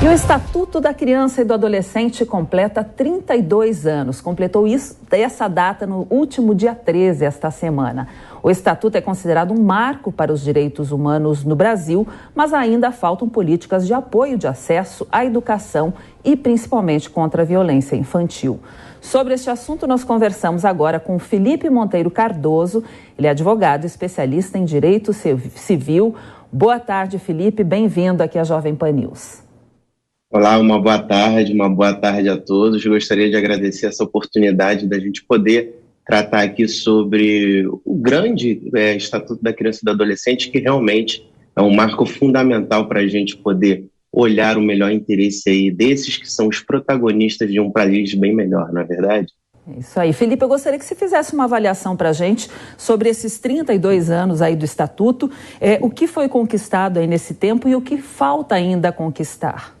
E o Estatuto da Criança e do Adolescente completa 32 anos. Completou essa data no último dia 13, esta semana. O Estatuto é considerado um marco para os direitos humanos no Brasil, mas ainda faltam políticas de apoio de acesso à educação e principalmente contra a violência infantil. Sobre este assunto, nós conversamos agora com Felipe Monteiro Cardoso. Ele é advogado, especialista em direito civil. Boa tarde, Felipe. Bem-vindo aqui à Jovem Pan News. Olá, uma boa tarde a todos. Gostaria de agradecer essa oportunidade da gente poder tratar aqui sobre o grande Estatuto da Criança e do Adolescente, que realmente é um marco fundamental para a gente poder olhar o melhor interesse aí desses que são os protagonistas de um país bem melhor, não é verdade? Isso aí. Felipe, eu gostaria que você fizesse uma avaliação para a gente sobre esses 32 anos aí do Estatuto, o que foi conquistado aí nesse tempo e o que falta ainda conquistar.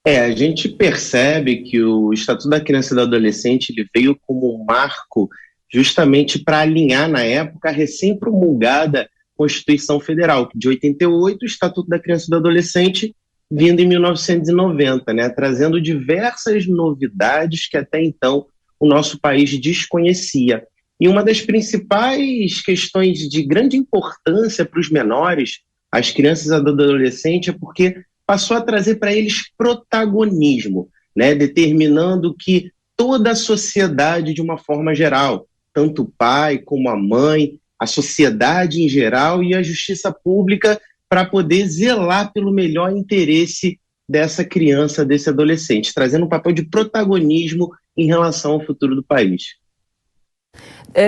A gente percebe que o Estatuto da Criança e do Adolescente ele veio como um marco justamente para alinhar, na época, a recém-promulgada Constituição Federal, de 88, o Estatuto da Criança e do Adolescente, vindo em 1990, trazendo diversas novidades que até então o nosso país desconhecia. E uma das principais questões de grande importância para os menores, as crianças e adolescentes, é porque passou a trazer para eles protagonismo, determinando que toda a sociedade, de uma forma geral, tanto o pai como a mãe, a sociedade em geral e a justiça pública, para poder zelar pelo melhor interesse dessa criança, desse adolescente, trazendo um papel de protagonismo em relação ao futuro do país.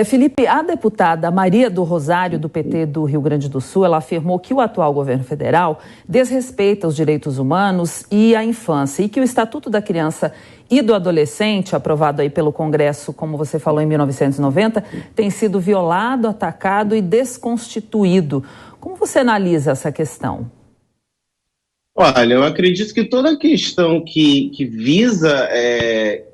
Felipe, a deputada Maria do Rosário, do PT do Rio Grande do Sul, ela afirmou que o atual governo federal desrespeita os direitos humanos e a infância e que o Estatuto da Criança e do Adolescente, aprovado aí pelo Congresso, como você falou, em 1990, tem sido violado, atacado e desconstituído. Como você analisa essa questão? Olha, eu acredito que toda questão que visa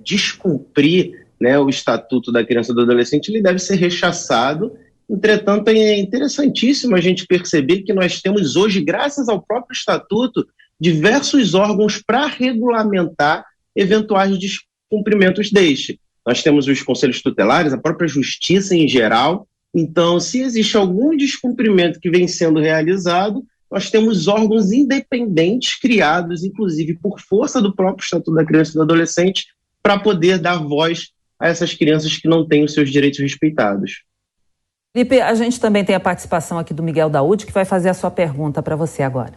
descumprir o Estatuto da Criança e do Adolescente, ele deve ser rechaçado. Entretanto, é interessantíssimo a gente perceber que nós temos hoje, graças ao próprio Estatuto, diversos órgãos para regulamentar eventuais descumprimentos deste. Nós temos os conselhos tutelares, a própria justiça em geral. Então, se existe algum descumprimento que vem sendo realizado, nós temos órgãos independentes criados, inclusive por força do próprio Estatuto da Criança e do Adolescente, para poder dar voz a essas crianças que não têm os seus direitos respeitados. Felipe, a gente também tem a participação aqui do Miguel Daúde, que vai fazer a sua pergunta para você agora.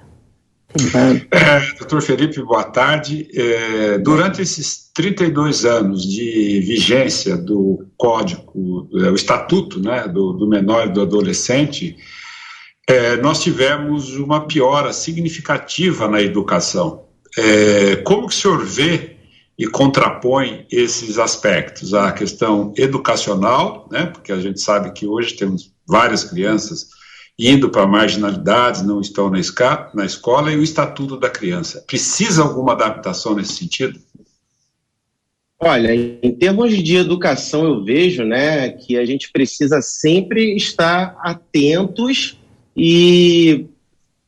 Doutor Felipe, boa tarde. Durante esses 32 anos de vigência do Código, o Estatuto do Menor e do Adolescente, nós tivemos uma piora significativa na educação. Como que o senhor vê e contrapõe esses aspectos? A questão educacional, porque a gente sabe que hoje temos várias crianças indo para marginalidades, não estão na escola, e o Estatuto da Criança. Precisa alguma adaptação nesse sentido? Olha, em termos de educação, eu vejo que a gente precisa sempre estar atentos e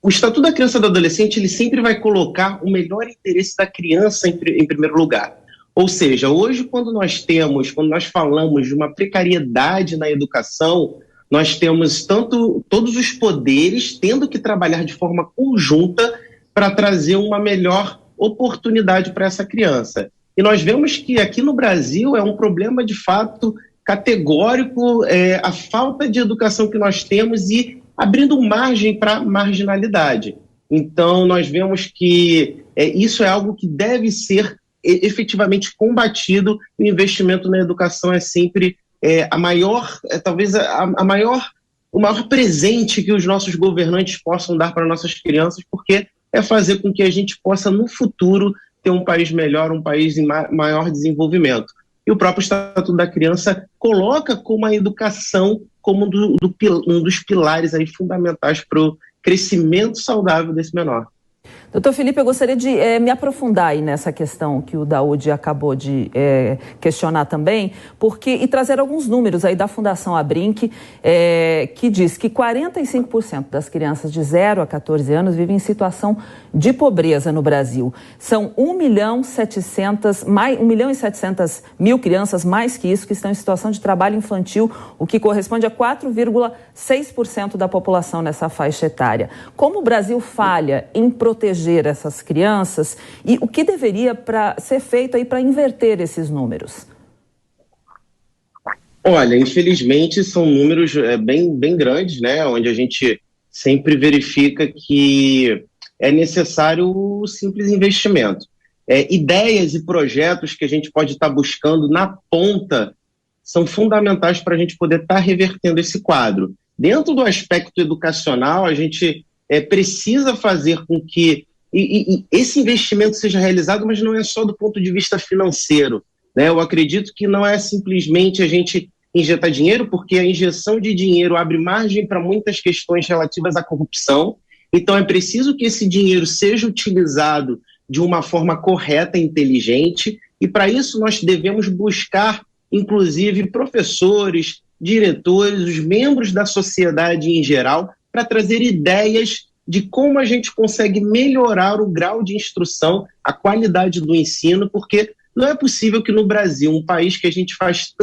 o Estatuto da Criança e do Adolescente, ele sempre vai colocar o melhor interesse da criança em primeiro lugar. Ou seja, hoje quando nós falamos de uma precariedade na educação, nós temos todos os poderes tendo que trabalhar de forma conjunta para trazer uma melhor oportunidade para essa criança. E nós vemos que aqui no Brasil é um problema de fato categórico, a falta de educação que nós temos e abrindo margem para marginalidade. Então, nós vemos que isso é algo que deve ser efetivamente combatido. O investimento na educação é sempre o maior presente que os nossos governantes possam dar para nossas crianças, porque é fazer com que a gente possa, no futuro, ter um país melhor, um país em maior desenvolvimento. E o próprio Estatuto da Criança coloca como a educação como um dos pilares aí fundamentais para o crescimento saudável desse menor. Doutor Felipe, eu gostaria de me aprofundar aí nessa questão que o Daoud acabou de questionar também, e trazer alguns números aí da Fundação Abrinq, que diz que 45% das crianças de 0 a 14 anos vivem em situação de pobreza no Brasil. São 1.700.000 crianças, mais que isso, que estão em situação de trabalho infantil, o que corresponde a 4,6% da população nessa faixa etária. Como o Brasil falha em proteger essas crianças e o que deveria ser feito aí para inverter esses números? Olha, infelizmente são números bem grandes, né? Onde a gente sempre verifica que é necessário o simples investimento. Ideias e projetos que a gente pode estar buscando na ponta são fundamentais para a gente poder estar revertendo esse quadro. Dentro do aspecto educacional, a gente precisa fazer com que esse investimento seja realizado, mas não é só do ponto de vista financeiro, né? Eu acredito que não é simplesmente a gente injetar dinheiro, porque a injeção de dinheiro abre margem para muitas questões relativas à corrupção. Então é preciso que esse dinheiro seja utilizado de uma forma correta e inteligente, e para isso nós devemos buscar, inclusive, professores, diretores, os membros da sociedade em geral, para trazer ideias de como a gente consegue melhorar o grau de instrução, a qualidade do ensino, porque não é possível que no Brasil, um país que a gente faz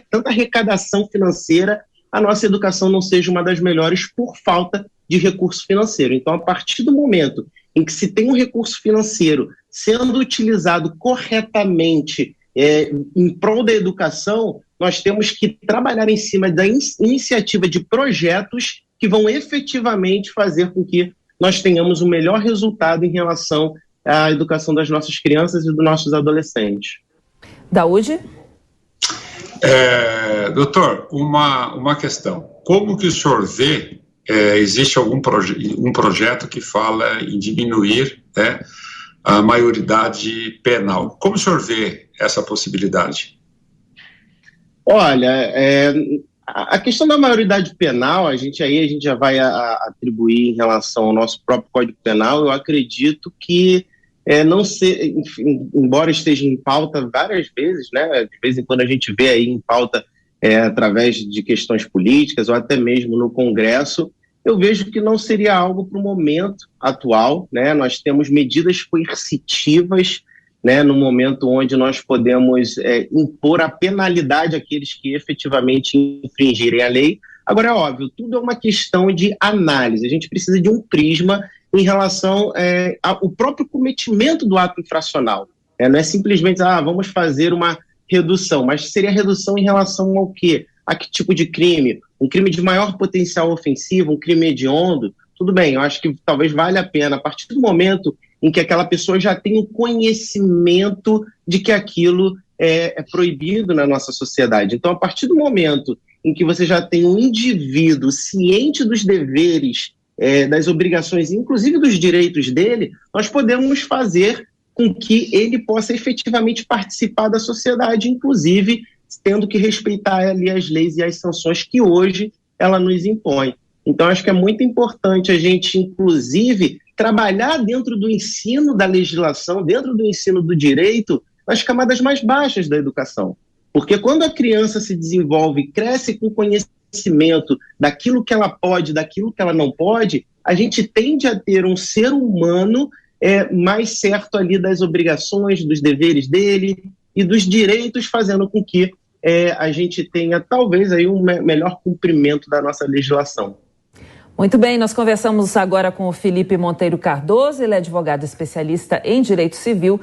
tanta arrecadação financeira, a nossa educação não seja uma das melhores por falta de recurso financeiro. Então, a partir do momento em que se tem um recurso financeiro sendo utilizado corretamente em prol da educação, nós temos que trabalhar em cima da iniciativa de projetos que vão efetivamente fazer com que nós tenhamos o melhor resultado em relação à educação das nossas crianças e dos nossos adolescentes. Daoud? Doutor, uma questão. Como que o senhor vê, existe um projeto que fala em diminuir a maioridade penal? Como o senhor vê essa possibilidade? Olha, a questão da maioridade penal, a gente já vai atribuir em relação ao nosso próprio Código Penal. Eu acredito que embora esteja em pauta várias vezes, né, de vez em quando a gente vê aí em pauta através de questões políticas ou até mesmo no Congresso, eu vejo que não seria algo para o momento atual, né? Nós temos medidas coercitivas, né, no momento onde nós podemos impor a penalidade àqueles que efetivamente infringirem a lei. Agora, é óbvio, tudo é uma questão de análise. A gente precisa de um prisma em relação ao próprio cometimento do ato infracional. Não é simplesmente, vamos fazer uma redução, mas seria redução em relação ao quê? A que tipo de crime? Um crime de maior potencial ofensivo, um crime hediondo? Tudo bem, eu acho que talvez valha a pena, a partir do momento em que aquela pessoa já tem o conhecimento de que aquilo é proibido na nossa sociedade. Então, a partir do momento em que você já tem um indivíduo ciente dos deveres, das obrigações, inclusive dos direitos dele, nós podemos fazer com que ele possa efetivamente participar da sociedade, inclusive tendo que respeitar ali as leis e as sanções que hoje ela nos impõe. Então, acho que é muito importante a gente, inclusive, trabalhar dentro do ensino da legislação, dentro do ensino do direito, nas camadas mais baixas da educação. Porque quando a criança se desenvolve, cresce com conhecimento daquilo que ela pode, daquilo que ela não pode, a gente tende a ter um ser humano mais certo ali das obrigações, dos deveres dele e dos direitos, fazendo com que a gente tenha talvez aí um melhor cumprimento da nossa legislação. Muito bem, nós conversamos agora com o Felipe Monteiro Cardoso, ele é advogado especialista em direito civil,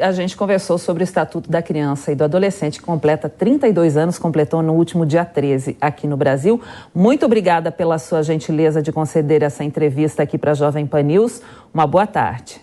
a gente conversou sobre o Estatuto da Criança e do Adolescente, que completa 32 anos, completou no último dia 13 aqui no Brasil. Muito obrigada pela sua gentileza de conceder essa entrevista aqui para a Jovem Pan News. Uma boa tarde.